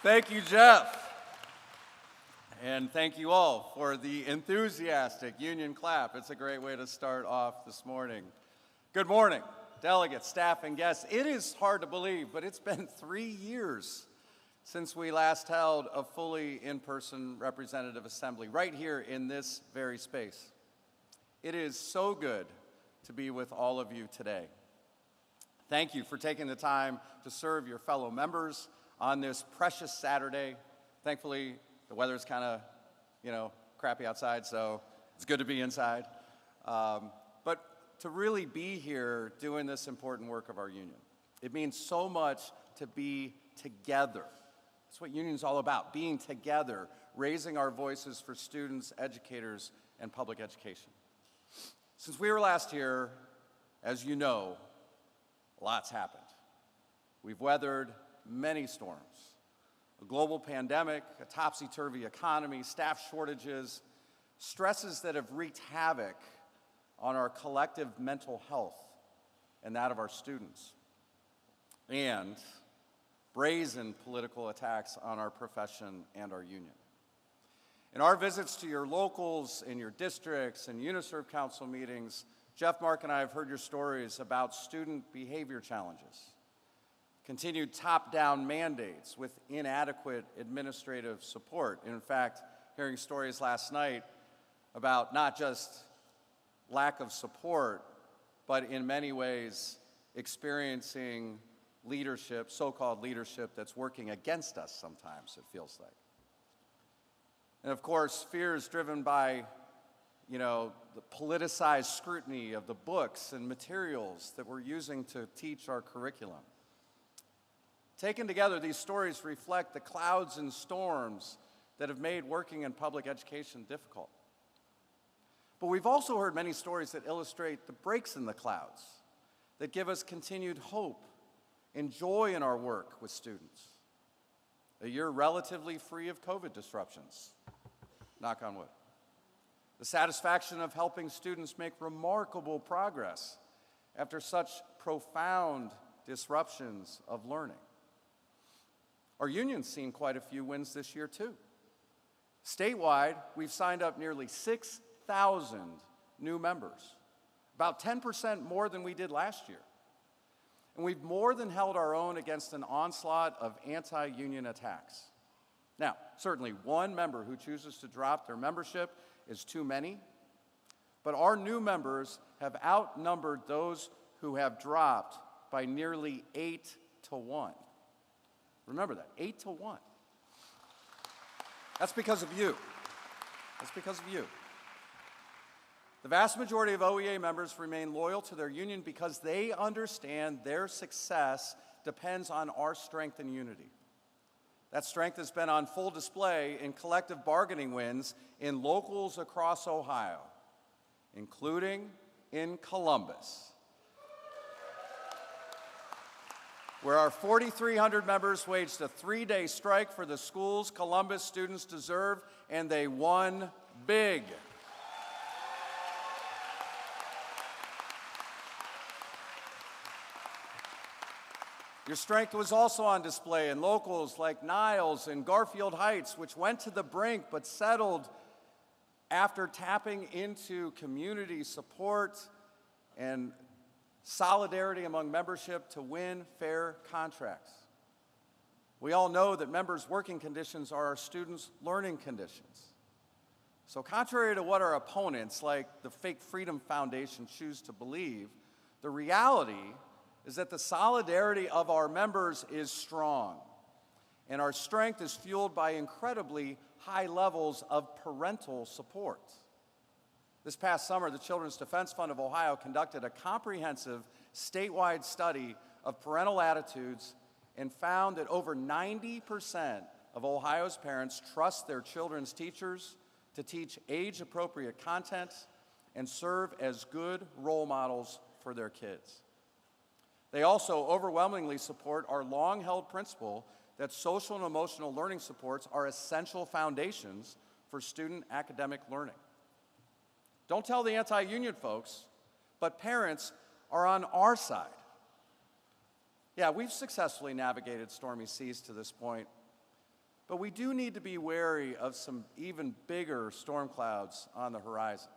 Thank you, Jeff. And thank you all for the enthusiastic union clap. It's a great way to start off this morning. Good morning, delegates, staff, and guests. It is hard to believe, but it's been 3 years since we last held a fully in-person representative assembly right here in this very space. It is so good to be with all of you today. Thank you for taking the time to serve your fellow members on this precious Saturday. Thankfully, the weather's kind of, crappy outside, so it's good to be inside. But to really be here doing this important work of our union, it means so much to be together. That's what union's all about, being together, raising our voices for students, educators, and public education. Since we were last here, as you know, lots happened. We've weathered many storms. A global pandemic, a topsy-turvy economy, staff shortages, stresses that have wreaked havoc on our collective mental health and that of our students, and brazen political attacks on our profession and our union. In our visits to your locals, in your districts, and UniServe Council meetings, Jeff, Mark, and I have heard your stories about student behavior challenges, continued top-down mandates with inadequate administrative support. In fact, hearing stories last night about not just lack of support, but in many ways experiencing leadership, so-called leadership, that's working against us sometimes, it feels like. And of course, fears driven by the politicized scrutiny of the books and materials that we're using to teach our curriculum. Taken together, these stories reflect the clouds and storms that have made working in public education difficult. But we've also heard many stories that illustrate the breaks in the clouds, that give us continued hope and joy in our work with students. A year relatively free of COVID disruptions, knock on wood. The satisfaction of helping students make remarkable progress after such profound disruptions of learning. Our union's seen quite a few wins this year, too. Statewide, we've signed up nearly 6,000 new members, about 10% more than we did last year. And we've more than held our own against an onslaught of anti-union attacks. Now, certainly one member who chooses to drop their membership is too many, but our new members have outnumbered those who have dropped by nearly 8 to 1. Remember that, 8 to 1. That's because of you. That's because of you. The vast majority of OEA members remain loyal to their union because they understand their success depends on our strength and unity. That strength has been on full display in collective bargaining wins in locals across Ohio, including in Columbus, where our 4,300 members waged a 3-day strike for the schools Columbus students deserve, and they won big. Your strength was also on display in locals like Niles and Garfield Heights, which went to the brink but settled after tapping into community support and solidarity among membership to win fair contracts. We all know that members' working conditions are our students' learning conditions. So contrary to what our opponents, like the fake Freedom Foundation, choose to believe, the reality is that the solidarity of our members is strong, and our strength is fueled by incredibly high levels of parental support. This past summer, the Children's Defense Fund of Ohio conducted a comprehensive statewide study of parental attitudes and found that over 90% of Ohio's parents trust their children's teachers to teach age-appropriate content and serve as good role models for their kids. They also overwhelmingly support our long-held principle that social and emotional learning supports are essential foundations for student academic learning. Don't tell the anti-union folks, but parents are on our side. Yeah, we've successfully navigated stormy seas to this point, But we do need to be wary of some even bigger storm clouds on the horizon.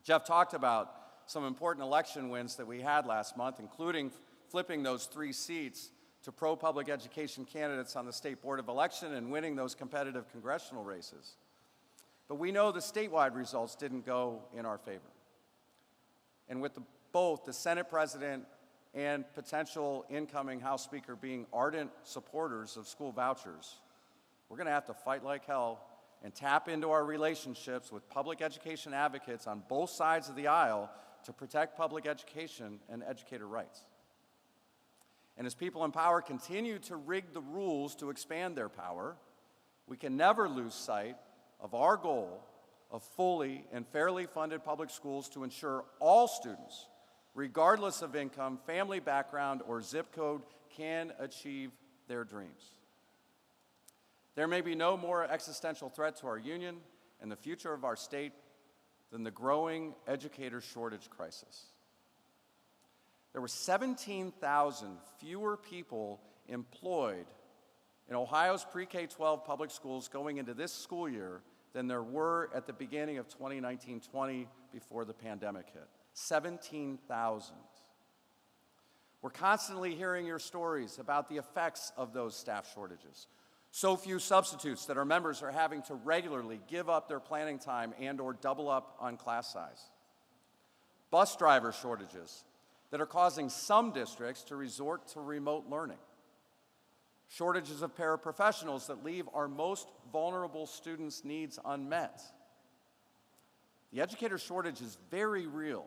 Jeff talked about some important election wins that we had last month, including flipping those 3 seats to pro-public education candidates on the State Board of Election and winning those competitive congressional races. But we know the statewide results didn't go in our favor. And with both the Senate President and potential incoming House Speaker being ardent supporters of school vouchers, we're going to have to fight like hell and tap into our relationships with public education advocates on both sides of the aisle to protect public education and educator rights. And as people in power continue to rig the rules to expand their power, we can never lose sight of our goal of fully and fairly funded public schools to ensure all students, regardless of income, family background, or zip code, can achieve their dreams. There may be no more existential threat to our union and the future of our state than the growing educator shortage crisis. There were 17,000 fewer people employed in Ohio's pre-K-12 public schools going into this school year than there were at the beginning of 2019-20 before the pandemic hit. 17,000. We're constantly hearing your stories about the effects of those staff shortages. So few substitutes that our members are having to regularly give up their planning time and or double up on class size. Bus driver shortages that are causing some districts to resort to remote learning. Shortages of paraprofessionals that leave our most vulnerable students' needs unmet. The educator shortage is very real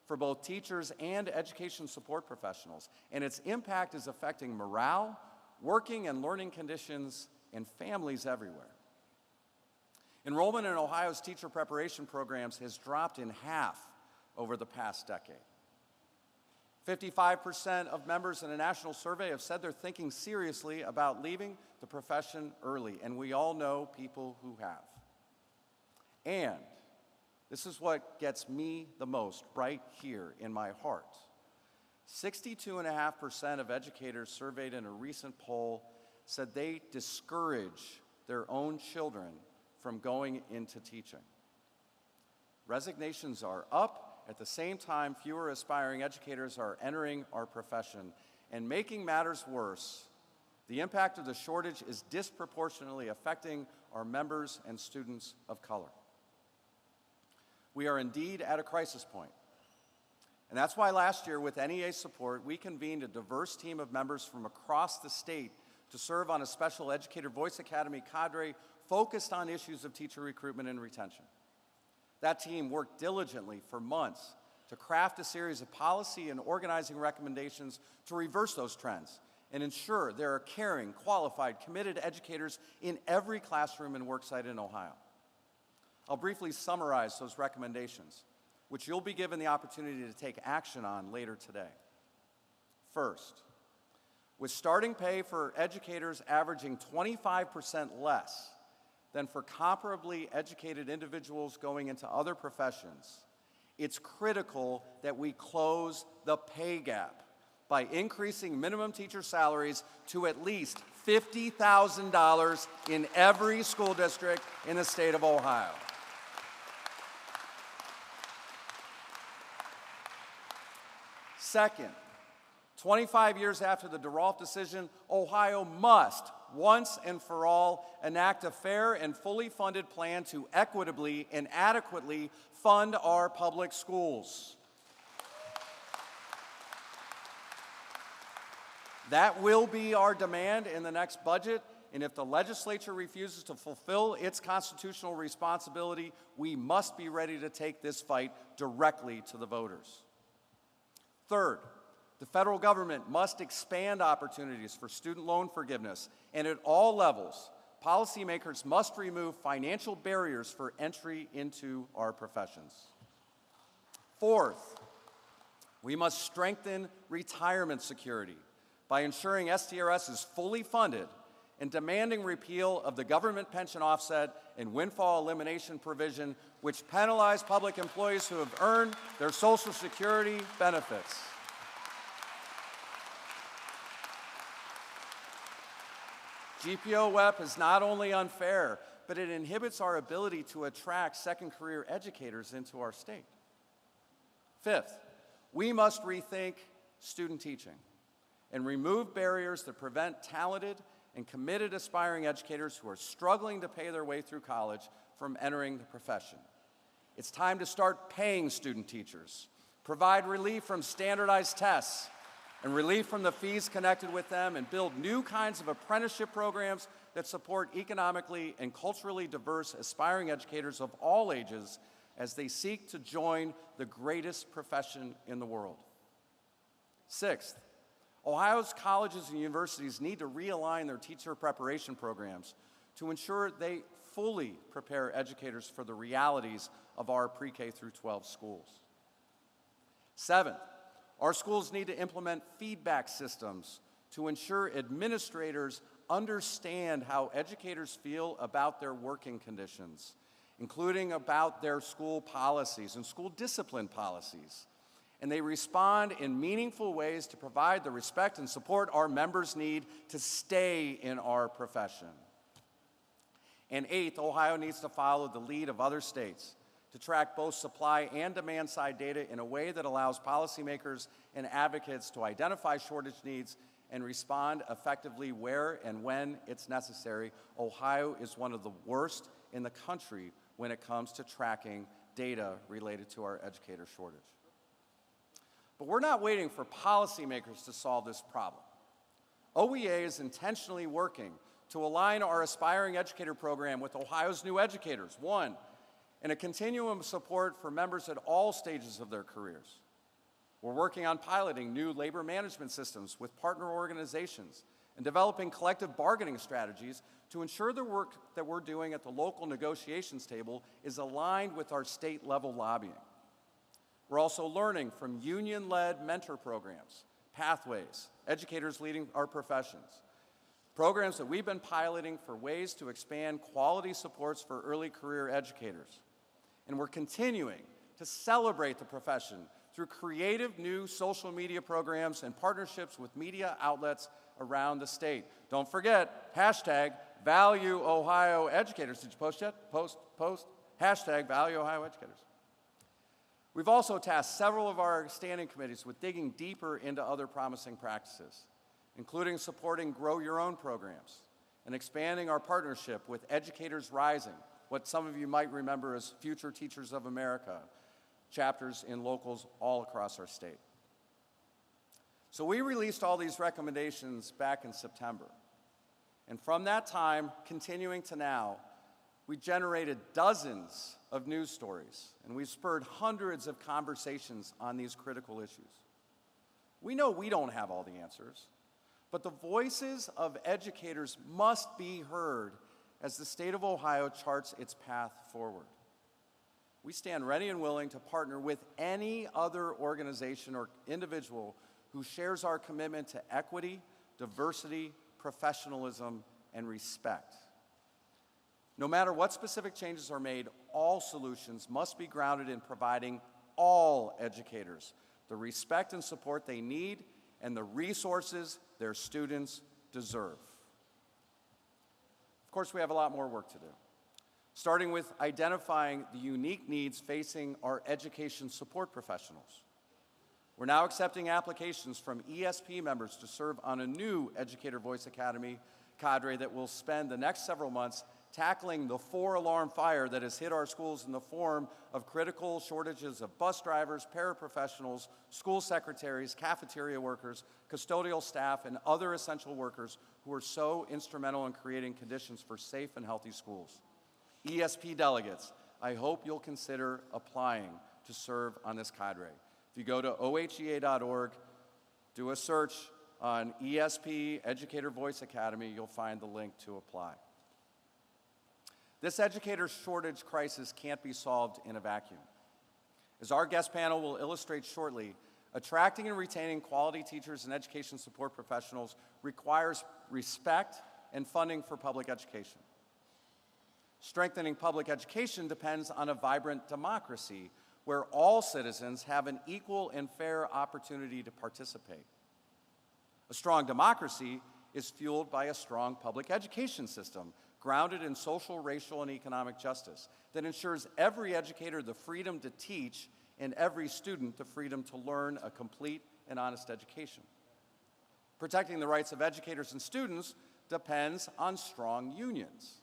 for both teachers and education support professionals, and its impact is affecting morale, working and learning conditions, and families everywhere. Enrollment in Ohio's teacher preparation programs has dropped in half over the past decade. 55% of members in a national survey have said they're thinking seriously about leaving the profession early, and we all know people who have. And this is what gets me the most right here in my heart. 62.5% of educators surveyed in a recent poll said they discourage their own children from going into teaching. Resignations are up. At the same time, fewer aspiring educators are entering our profession. And making matters worse, the impact of the shortage is disproportionately affecting our members and students of color. We are indeed at a crisis point. And that's why last year, with NEA support, we convened a diverse team of members from across the state to serve on a special Educator Voice Academy cadre focused on issues of teacher recruitment and retention. That team worked diligently for months to craft a series of policy and organizing recommendations to reverse those trends and ensure there are caring, qualified, committed educators in every classroom and worksite in Ohio. I'll briefly summarize those recommendations, which you'll be given the opportunity to take action on later today. First, with starting pay for educators averaging 25% less than for comparably educated individuals going into other professions, it's critical that we close the pay gap by increasing minimum teacher salaries to at least $50,000 in every school district in the state of Ohio. Second, 25 years after the DeRolf decision, Ohio must, once and for all, enact a fair and fully funded plan to equitably and adequately fund our public schools. That will be our demand in the next budget, and if the legislature refuses to fulfill its constitutional responsibility, we must be ready to take this fight directly to the voters. Third, the federal government must expand opportunities for student loan forgiveness, and at all levels, policymakers must remove financial barriers for entry into our professions. Fourth, we must strengthen retirement security by ensuring STRS is fully funded and demanding repeal of the government pension offset and windfall elimination provision, which penalize public employees who have earned their Social Security benefits. GPO-WEP is not only unfair, but it inhibits our ability to attract second career educators into our state. Fifth, we must rethink student teaching and remove barriers that prevent talented and committed aspiring educators who are struggling to pay their way through college from entering the profession. It's time to start paying student teachers, provide relief from standardized tests, and relief from the fees connected with them, and build new kinds of apprenticeship programs that support economically and culturally diverse aspiring educators of all ages as they seek to join the greatest profession in the world. Sixth, Ohio's colleges and universities need to realign their teacher preparation programs to ensure they fully prepare educators for the realities of our pre-K through 12 schools. Seventh, our schools need to implement feedback systems to ensure administrators understand how educators feel about their working conditions, including about their school policies and school discipline policies. And they respond in meaningful ways to provide the respect and support our members need to stay in our profession. And eighth, Ohio needs to follow the lead of other states to track both supply and demand side data in a way that allows policymakers and advocates to identify shortage needs and respond effectively where and when it's necessary. Ohio is one of the worst in the country when it comes to tracking data related to our educator shortage. But we're not waiting for policymakers to solve this problem. OEA is intentionally working to align our aspiring educator program with Ohio's new educators, one, and a continuum of support for members at all stages of their careers. We're working on piloting new labor management systems with partner organizations and developing collective bargaining strategies to ensure the work that we're doing at the local negotiations table is aligned with our state-level lobbying. We're also learning from union-led mentor programs, pathways, educators leading our professions, programs that we've been piloting for ways to expand quality supports for early career educators. And we're continuing to celebrate the profession through creative new social media programs and partnerships with media outlets around the state. Don't forget, hashtag Value Ohio Educators. Did you post yet? Post. Hashtag Value Ohio Educators. We've also tasked several of our standing committees with digging deeper into other promising practices, including supporting Grow Your Own programs and expanding our partnership with Educators Rising, what some of you might remember as Future Teachers of America, chapters in locals all across our state. So we released all these recommendations back in September. And from that time, continuing to now, we generated dozens of news stories, and we've spurred hundreds of conversations on these critical issues. We know we don't have all the answers, but the voices of educators must be heard as the state of Ohio charts its path forward. We stand ready and willing to partner with any other organization or individual who shares our commitment to equity, diversity, professionalism, and respect. No matter what specific changes are made, all solutions must be grounded in providing all educators the respect and support they need and the resources their students deserve. Of course, we have a lot more work to do, starting with identifying the unique needs facing our education support professionals. We're now accepting applications from ESP members to serve on a new Educator Voice Academy cadre that will spend the next several months tackling the 4-alarm fire that has hit our schools in the form of critical shortages of bus drivers, paraprofessionals, school secretaries, cafeteria workers, custodial staff, and other essential workers who are so instrumental in creating conditions for safe and healthy schools. ESP delegates, I hope you'll consider applying to serve on this cadre. If you go to ohea.org, do a search on ESP Educator Voice Academy, you'll find the link to apply. This educator shortage crisis can't be solved in a vacuum. As our guest panel will illustrate shortly, attracting and retaining quality teachers and education support professionals requires respect and funding for public education. Strengthening public education depends on a vibrant democracy where all citizens have an equal and fair opportunity to participate. A strong democracy is fueled by a strong public education system grounded in social, racial, and economic justice that ensures every educator the freedom to teach and every student the freedom to learn a complete and honest education. Protecting the rights of educators and students depends on strong unions.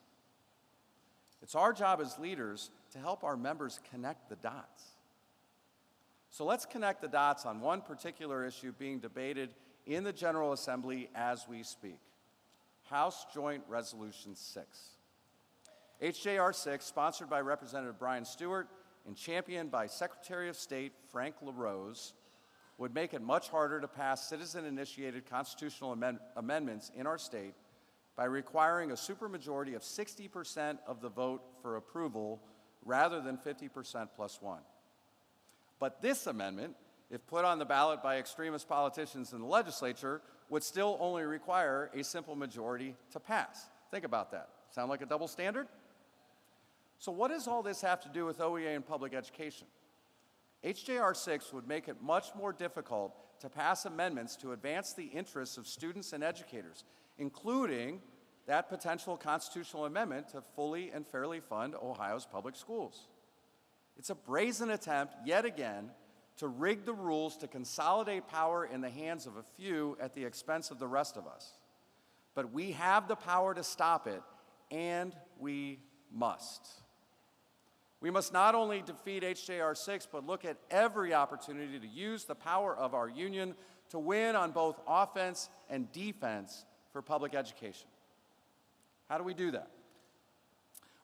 It's our job as leaders to help our members connect the dots. So let's connect the dots on one particular issue being debated in the General Assembly as we speak. House Joint Resolution 6. HJR 6, sponsored by Representative Brian Stewart and championed by Secretary of State Frank LaRose, would make it much harder to pass citizen-initiated constitutional amendments in our state by requiring a supermajority of 60% of the vote for approval rather than 50% plus one. But this amendment, if put on the ballot by extremist politicians in the legislature, would still only require a simple majority to pass. Think about that. Sound like a double standard? So what does all this have to do with OEA and public education? HJR 6 would make it much more difficult to pass amendments to advance the interests of students and educators, including that potential constitutional amendment to fully and fairly fund Ohio's public schools. It's a brazen attempt, yet again, to rig the rules to consolidate power in the hands of a few at the expense of the rest of us. But we have the power to stop it, and we must. We must not only defeat HJR 6, but look at every opportunity to use the power of our union to win on both offense and defense for public education. How do we do that?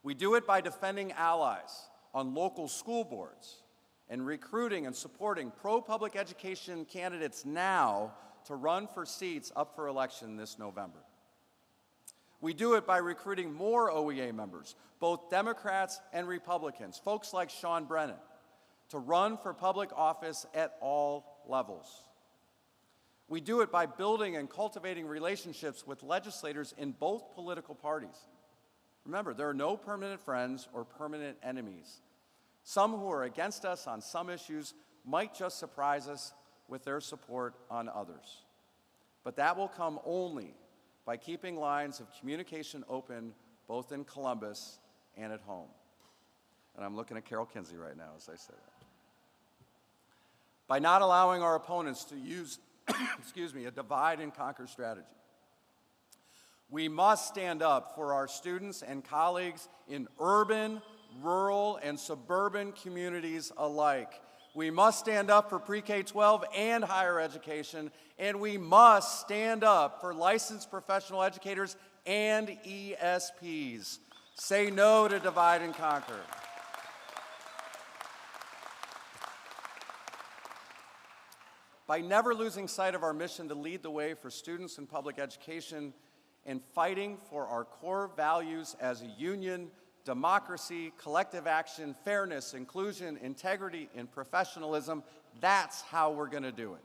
We do it by defending allies on local school boards and recruiting and supporting pro-public education candidates now to run for seats up for election this November. We do it by recruiting more OEA members, both Democrats and Republicans, folks like Sean Brennan, to run for public office at all levels. We do it by building and cultivating relationships with legislators in both political parties. Remember, there are no permanent friends or permanent enemies. Some who are against us on some issues might just surprise us with their support on others. But that will come only by keeping lines of communication open both in Columbus and at home. And I'm looking at Carol Kinsey right now as I say that. By not allowing our opponents to use a divide and conquer strategy. We must stand up for our students and colleagues in urban, rural, and suburban communities alike. We must stand up for pre-K-12 and higher education, and we must stand up for licensed professional educators and ESPs. Say no to divide and conquer. By never losing sight of our mission to lead the way for students in public education and fighting for our core values as a union, democracy, collective action, fairness, inclusion, integrity, and professionalism, that's how we're going to do it.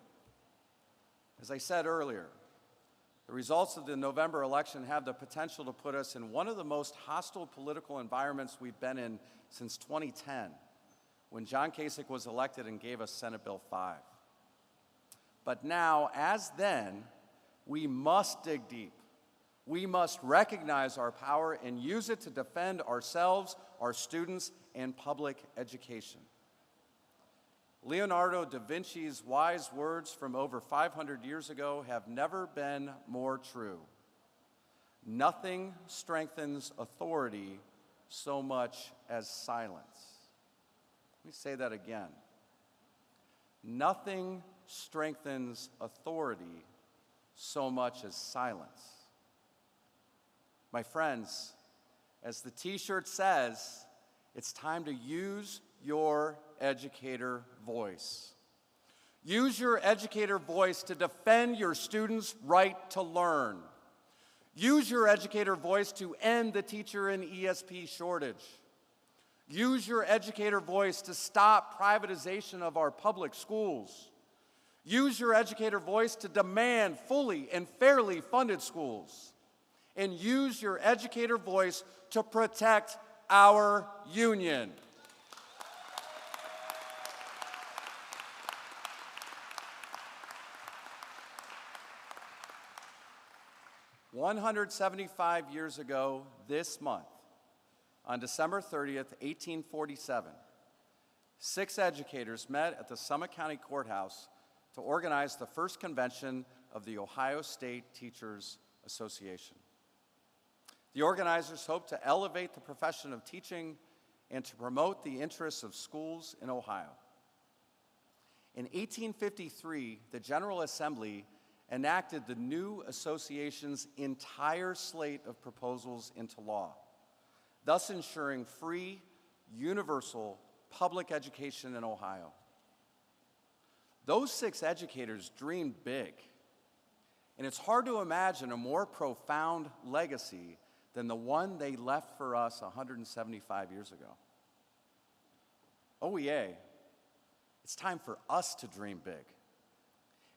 As I said earlier, the results of the November election have the potential to put us in one of the most hostile political environments we've been in since 2010, when John Kasich was elected and gave us Senate Bill 5. But now, as then, we must dig deep. We must recognize our power and use it to defend ourselves, our students, and public education. Leonardo da Vinci's wise words from over 500 years ago have never been more true. Nothing strengthens authority so much as silence. Let me say that again. Nothing strengthens authority so much as silence. My friends, as the t-shirt says, it's time to use your educator voice. Use your educator voice to defend your students' right to learn. Use your educator voice to end the teacher and ESP shortage. Use your educator voice to stop privatization of our public schools. Use your educator voice to demand fully and fairly funded schools. And use your educator voice to protect our union. 175 years ago this month, on December 30th, 1847, 6 educators met at the Summit County Courthouse to organize the first convention of the Ohio State Teachers Association. The organizers hoped to elevate the profession of teaching and to promote the interests of schools in Ohio. In 1853, the General Assembly enacted the new association's entire slate of proposals into law, thus ensuring free, universal public education in Ohio. Those 6 educators dreamed big, and it's hard to imagine a more profound legacy than the one they left for us 175 years ago. OEA, it's time for us to dream big.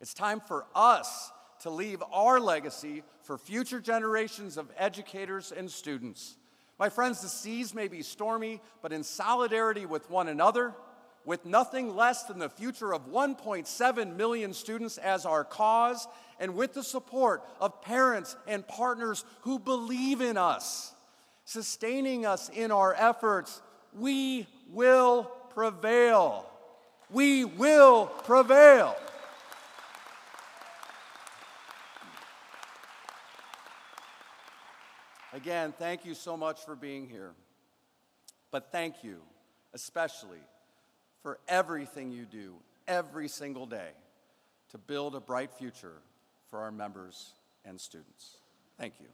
It's time for us to leave our legacy for future generations of educators and students. My friends, the seas may be stormy, but in solidarity with one another, with nothing less than the future of 1.7 million students as our cause, and with the support of parents and partners who believe in us, sustaining us in our efforts, we will prevail. We will prevail. Again, thank you so much for being here. But thank you, especially, for everything you do every single day to build a bright future for our members and students. Thank you.